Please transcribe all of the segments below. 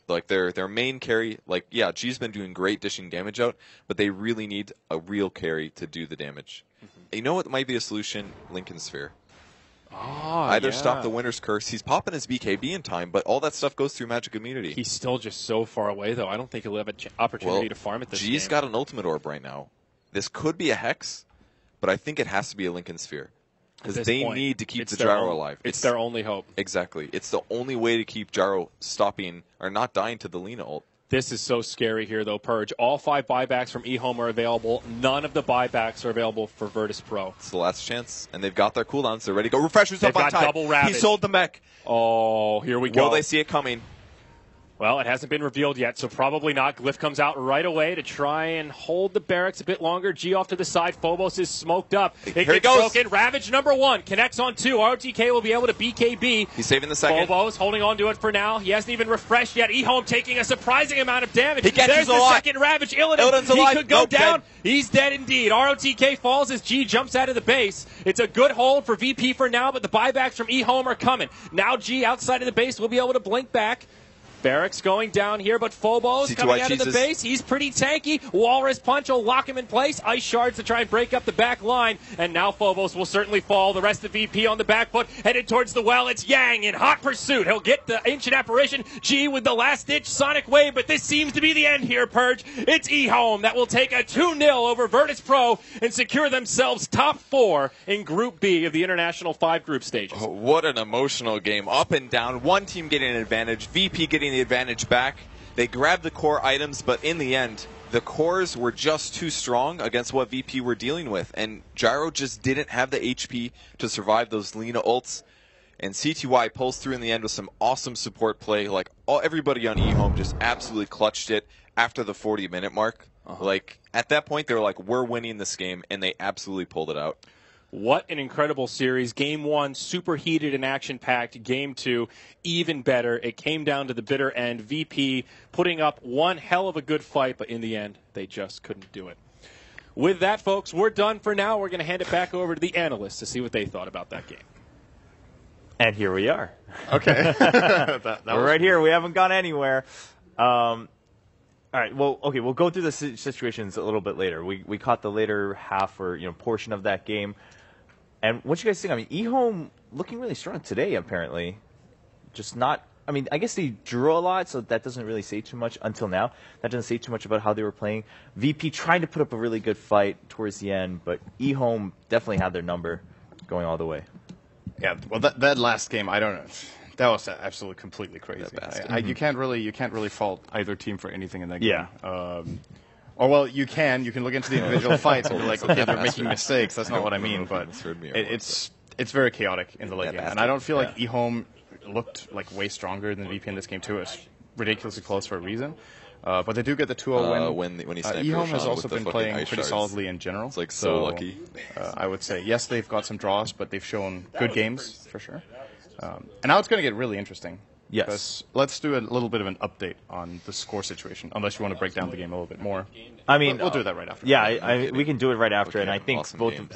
Like their main carry, like yeah, G's been doing great dishing damage out, but they really need a real carry to do the damage. You know what might be a solution? Lincoln Sphere. Either stop the Winter's Curse. He's popping his BKB in time, but all that stuff goes through Magic Immunity. He's still just so far away, though. I don't think he'll have an opportunity to farm it this game. G's got an Ultimate Orb right now. This could be a Hex, but I think it has to be a Lincoln Sphere. Because they need to keep the Gyro alive. It's their only hope. Exactly. It's the only way to keep Gyro stopping or not dying to the Lina ult. This is so scary here, though, Purge. All 5 buybacks from eHome are available. None of the buybacks are available for Virtus Pro. It's the last chance, and they've got their cooldowns. They're ready to go. Refreshers They've up on got time. double Ravage. He sold the mech. Oh, here we go. Will they see it coming? Well, it hasn't been revealed yet, so probably not. Glyph comes out right away to try and hold the barracks a bit longer. G off to the side. Phobos is smoked up. It gets broken. Ravage number 1 connects on 2. ROTK will be able to BKB. He's saving the second. Phobos holding on to it for now. He hasn't even refreshed yet. eHome taking a surprising amount of damage. He catches There's a the lot. second Ravage. Illidan, he could go down. Dead. He's dead indeed. ROTK falls as G jumps out of the base. It's a good hold for VP for now, but the buybacks from eHome are coming. Now G outside of the base will be able to blink back. Barracks going down here, but Phobos coming out of the base. He's pretty tanky. Walrus Punch will lock him in place. Ice Shards to try and break up the back line. And now Phobos will certainly fall. The rest of VP on the back foot, headed towards the well. It's Yang in hot pursuit. He'll get the Ancient Apparition. G with the last-ditch Sonic Wave, but this seems to be the end here, Purge. It's eHome that will take a 2-0 over Virtus Pro and secure themselves top 4 in Group B of the International 5 group stages. Oh, what an emotional game. Up and down. One team getting an advantage. VP getting the advantage back. They grabbed the core items, but in the end, the cores were just too strong against what VP were dealing with, and Gyro just didn't have the HP to survive those Lina ults. And CTY pulls through in the end with some awesome support play. Like everybody on eHome just absolutely clutched it after the 40-minute mark. Like at that point, they were like, "We're winning this game," and they absolutely pulled it out. What an incredible series. Game 1, super heated and action-packed. Game 2, even better. It came down to the bitter end. VP putting up one hell of a good fight, but in the end, they just couldn't do it. With that, folks, we're done for now. We're going to hand it back over to the analysts to see what they thought about that game. And here we are. Okay. We're right here. We haven't gone anywhere. All right. Well, okay. We'll go through the situations a little bit later. We caught the later half or portion of that game. And what you guys think? I mean, eHome looking really strong today, apparently. Just not. I mean, I guess they drew a lot, so that doesn't really say too much until now. That doesn't say too much about how they were playing. VP trying to put up a really good fight towards the end, but eHome definitely had their number going all the way. Yeah. Well, that last game, I don't know. That was absolutely completely crazy. You can't really fault either team for anything in that game. Yeah. Or well, you can look into the individual fights and be like, okay, they're making mistakes. That's not what I mean, but it's very chaotic in the late game, and I don't feel like eHome looked like way stronger than VP in this game too. It's ridiculously close for a reason, but they do get the 2-0 win. When he eHome has also been playing pretty solidly in general. It's like so lucky. I would say yes, they've got some draws, but they've shown good games for sure. And now it's going to get really interesting. Yes. Let's do a little bit of an update on the score situation, unless you want to break down the game a little bit more. I mean, we'll do that right after. Yeah, we can do it right after, and I think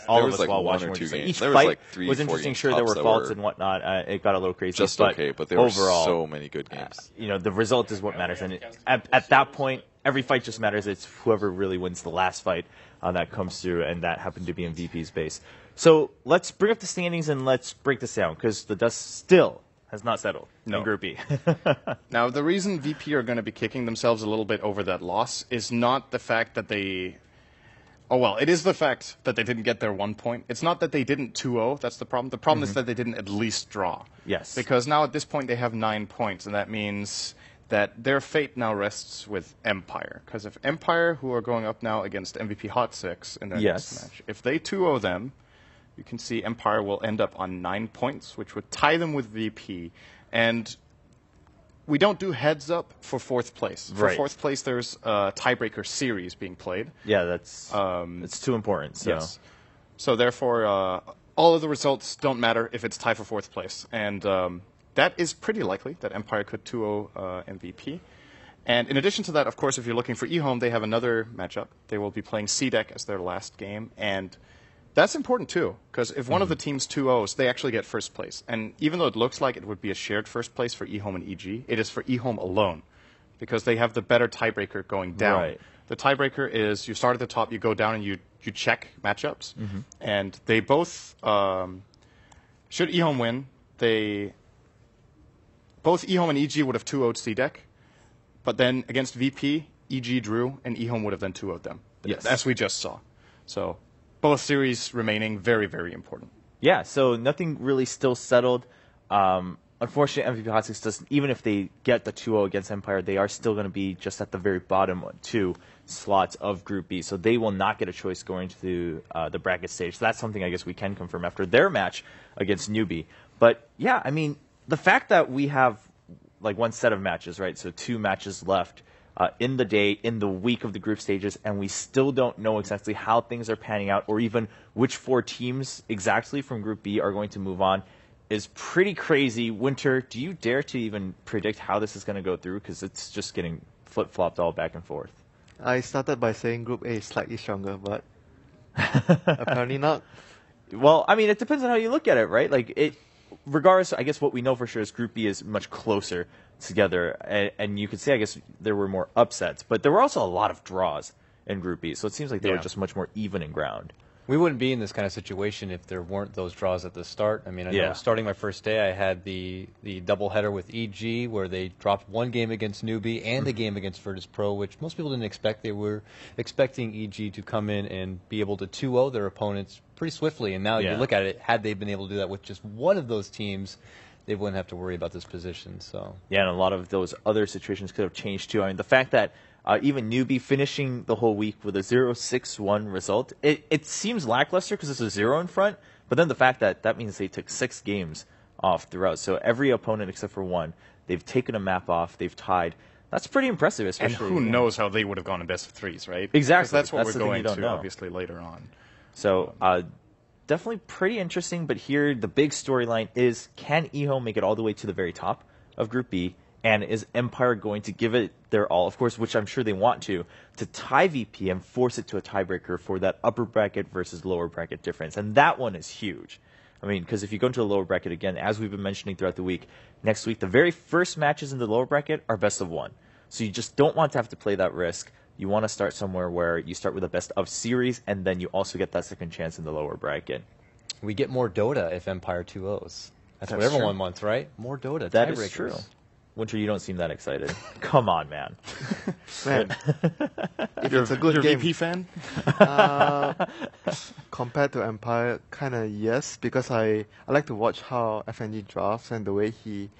all of us while watching were just each fight was interesting. Sure, there were faults and whatnot. It got a little crazy. But there overall, were so many good games. The result is what matters, and at that point, every fight just matters. It's whoever really wins the last fight that comes through, and that happened to be in VP's base. So let's bring up the standings and let's break this down, because the dust still has not settled in Group B. Now, the reason VP are going to be kicking themselves a little bit over that loss is not the fact that they... Oh, well, it is the fact that they didn't get their 1 point. It's not that they didn't 2-0. That's the problem. The problem is that they didn't at least draw. Yes. Because now at this point they have 9 points, and that means that their fate now rests with Empire. Because if Empire, who are going up now against MVP Hot 6 in their next match, if they 2-0 them, you can see Empire will end up on 9 points, which would tie them with VP. And we don't do heads up for fourth place. For fourth place, there's a tiebreaker series being played. Yeah, that's it's too important. So. Yes. So therefore, all of the results don't matter if it's tied for fourth place. And that is pretty likely that Empire could 2-0 MVP. And in addition to that, of course, if you're looking for eHome, they have another matchup. They will be playing C-Deck as their last game. And that's important, too, because if one of the teams 2-0s, they actually get first place. And even though it looks like it would be a shared first place for eHome and EG, it is for eHome alone. because they have the better tiebreaker going down. Right. The tiebreaker is you start at the top, you go down, and you check matchups. And they both, should eHome win, both eHome and EG would have 2-0'd CDEC, but then against VP, EG drew, and eHome would have then 2-0'd them, as we just saw. So both series remaining very, very important. Yeah, so nothing really still settled. Unfortunately, MVP Hot 6 doesn't, even if they get the 2-0 against Empire, they are still going to be just at the very bottom 2 slots of Group B. So they will not get a choice going to the bracket stage. So that's something I guess we can confirm after their match against Newbie. But yeah, I mean, the fact that we have like one set of matches, right? So 2 matches left in the day, in the week of the group stages, and we still don't know exactly how things are panning out or even which 4 teams exactly from Group B are going to move on is pretty crazy. Winter, do you dare to even predict how this is going to go through? Because it's just getting flip-flopped all back and forth. I started by saying Group A is slightly stronger, but apparently not. Well, I mean, it depends on how you look at it, right? Like, regardless, I guess what we know for sure is Group B is much closer together. And you could say, I guess, there were more upsets. But there were also a lot of draws in Group B. So it seems like they were just much more even in ground. We wouldn't be in this kind of situation if there weren't those draws at the start. I mean, I know starting my first day, I had the doubleheader with EG where they dropped one game against Newbie and a game against Virtus Pro, which most people didn't expect. They were expecting EG to come in and be able to 2-0 their opponents pretty swiftly. And now you look at it, had they been able to do that with just one of those teams, they wouldn't have to worry about this position. So yeah, and a lot of those other situations could have changed too. I mean, the fact that even Newbie finishing the whole week with a 0-6-1 result, it seems lackluster because it's a 0 in front, but then the fact that means they took 6 games off throughout. So every opponent except for one, they've taken a map off, they've tied. That's pretty impressive, especially. And who knows how they would have gone in best of 3s, right? Exactly. That's what we're the going thing to, obviously, later on. So definitely pretty interesting, but here the big storyline is, can eHome make it all the way to the very top of Group B? And is Empire going to give it their all, of course, which I'm sure they want to tie VP and force it to a tiebreaker for that upper bracket versus lower bracket difference? And that one is huge. I mean, because if you go into the lower bracket again, as we've been mentioning throughout the week, next week, the very first matches in the lower bracket are best of 1. So you just don't want to have to play that risk. You want to start somewhere where you start with a best of series, and then you also get that second chance in the lower bracket. We get more Dota if Empire 2-0s. That's what everyone wants, right? More Dota. That is true. Winter, you don't seem that excited. Come on, man. Man, if it's a good You're game. a VP fan? Compared to Empire, kind of yes, because I like to watch how FNG drafts and the way he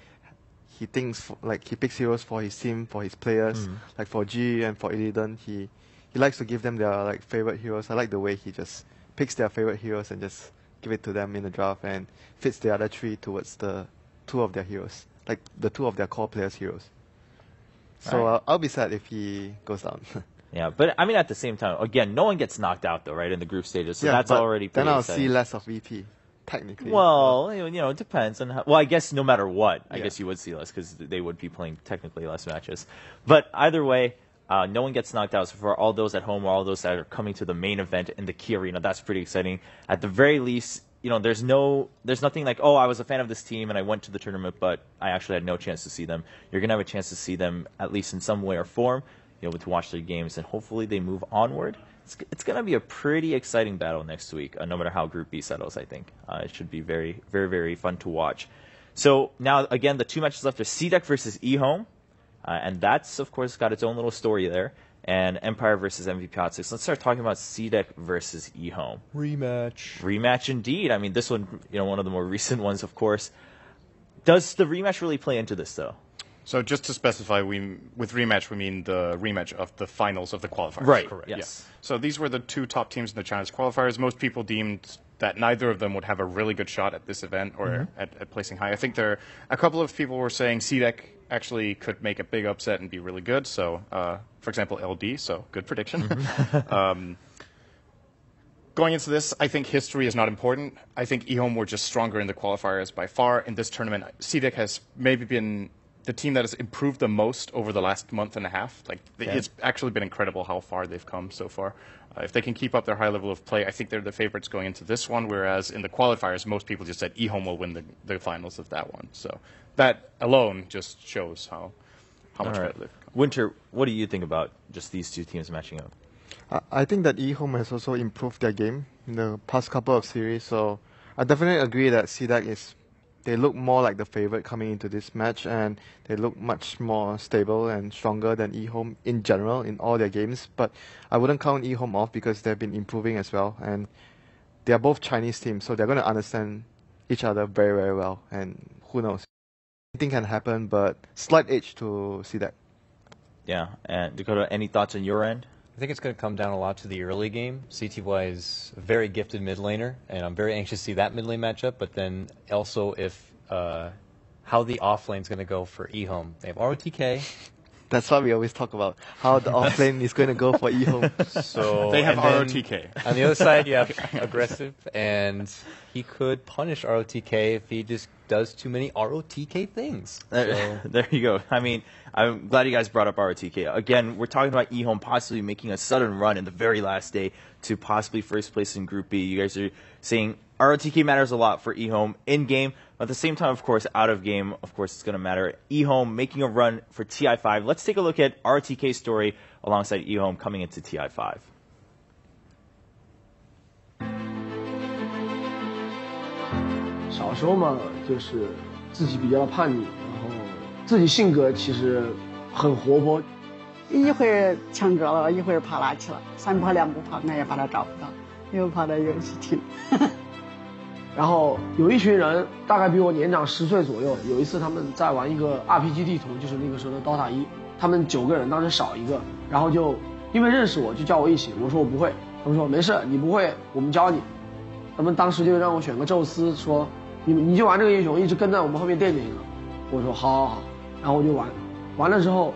thinks, like he picks heroes for his team, for his players. Like for G and for Illidan, he likes to give them their like favorite heroes. I like the way he just picks their favorite heroes and just give it to them in the draft and fits the other 3 towards the 2 of their heroes. Like the 2 of their core players' heroes. So I'll be sad if he goes down. Yeah, but I mean at the same time, again, no one gets knocked out though, right, in the group stages. So that's already pretty then I'll exciting. see less of VP, technically. Well, you know, it depends on how. Well, I guess no matter what, I guess you would see less because they would be playing technically less matches. But either way, no one gets knocked out. So for all those at home or all those that are coming to the main event in the Key Arena, that's pretty exciting. At the very least, you know, there's nothing like, oh, I was a fan of this team and I went to the tournament, but I actually had no chance to see them. You're going to have a chance to see them, at least in some way or form, you know, to watch their games, and hopefully they move onward. It's going to be a pretty exciting battle next week, no matter how Group B settles, I think. It should be very, very, very fun to watch. So now, again, the 2 matches left are CDEC versus eHome, and that's, of course, got its own little story there. And Empire versus MVP Hot 6. Let's start talking about CDEC versus eHome. Rematch indeed. I mean, this one, you know, one of the more recent ones, of course. Does the rematch really play into this, though? So just to specify, with rematch, we mean the rematch of the finals of the qualifiers. Right, Correct. yes. Yeah. So these were the 2 top teams in the China's qualifiers. Most people deemed that neither of them would have a really good shot at this event or at placing high. I think a couple of people were saying CDEC actually could make a big upset and be really good. So, for example, LD, so good prediction. Going into this, I think history is not important. I think eHome were just stronger in the qualifiers by far. In this tournament, CDEC has maybe been the team that has improved the most over the last month and a half. Like, it's actually been incredible how far they've come so far. If they can keep up their high level of play, I think they're the favorites going into this one, whereas in the qualifiers, most people just said eHome will win the finals of that one. So that alone just shows how much better they've come. Winter, what do you think about just these two teams matching up? I think that eHome has also improved their game in the past couple of series, so I definitely agree that CDAC they look more like the favorite coming into this match, and they look much more stable and stronger than eHome in general in all their games. But I wouldn't count eHome off because they've been improving as well, and they are both Chinese teams, so they're going to understand each other very, very well, and who knows. Anything can happen, but slight edge to CDAC. Yeah, and Dakota, any thoughts on your end? I think it's going to come down a lot to the early game. CTY is a very gifted mid laner, and I'm very anxious to see that mid lane matchup, but then also if how the off lane is going to go for eHome. They have ROTK. That's what we always talk about, how the off lane is going to go for eHome. So they have ROTK. On the other side, you have Aggressive, and he could punish ROTK if he just does too many ROTK things. So. There you go. I mean, I'm glad you guys brought up ROTK. Again, we're talking about eHome possibly making a sudden run in the very last day to possibly first place in Group B. You guys are saying ROTK matters a lot for eHome in-game. At the same time, of course, out of game, of course, it's going to matter. eHome making a run for TI5. Let's take a look at ROTK's story alongside eHome coming into TI5. 小时候嘛，就是自己比较叛逆，然后自己性格其实很活泼。一会儿唱歌了，一会儿跑哪去了，3步2步跑，我也把他找不到，又跑到游戏厅。然后有一群人，大概比我年长10岁左右。有一次他们在玩一个 RPG 地图，就是那个时候的 Dota 1，他们9个人，当时少一个，然后就因为认识我，就叫我一起。我说我不会，他们说没事，你不会，我们教你。他们当时就让我选个宙斯，说你就玩这个英雄，一直跟在我们后面垫就行了。我说好好好，然后我就玩，完了之后